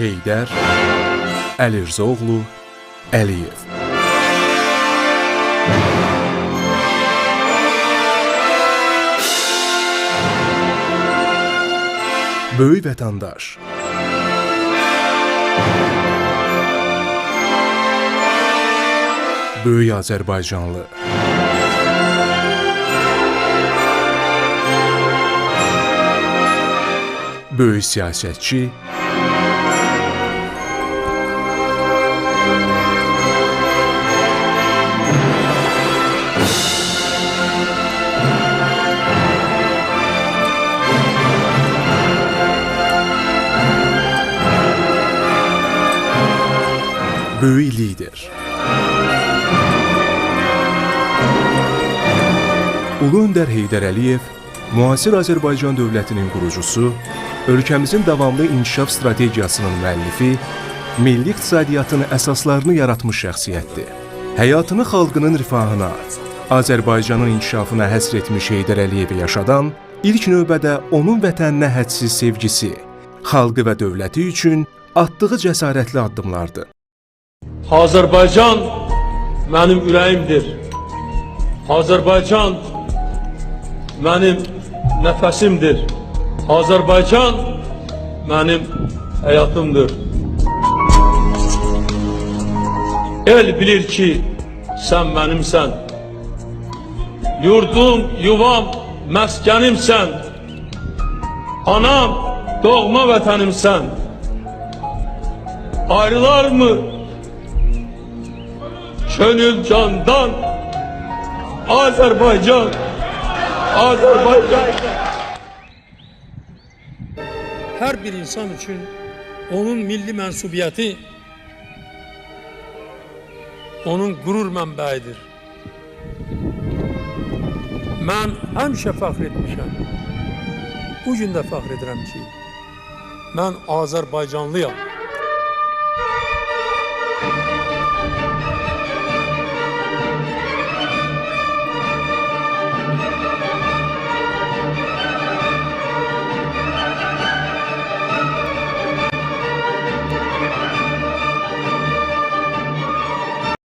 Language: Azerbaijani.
Heydər Əlirzaoğlu Əliyev. Böyük vətəndaş. Böyük Azərbaycanlı. Böyük siyasətçi. Böyük lider. Ulu Öndər Heydər Əliyev, müasir Azərbaycan dövlətinin qurucusu, ölkəmizin davamlı inkişaf strategiyasının müəllifi, milli iqtisadiyyatın əsaslarını yaratmış şəxsiyyətdir. Həyatını xalqının rifahına, Azərbaycanın inkişafına həsr etmiş Heydər Əliyevi yaşadan, ilk növbədə onun vətəninə hədsiz sevgisi, xalqı və dövləti üçün atdığı cəsarətli addımlardır. Azərbaycan mənim ürəyimdir. Azərbaycan mənim nəfəsimdir. Azərbaycan mənim həyatımdır. El bilir ki, sən mənimsən. Yurdum, yuvam, məskənimsən. Anam, doğma vətənimsən. Ayrılar mı gönül candan? Azərbaycan, Azərbaycan. Hər bir insan üçün onun milli mənsubiyyəti onun qürur mənbəyidir. Mən həmişə fəxr etmişəm. Bu gün də fəxr edirəm ki, mən Azərbaycanlıyam.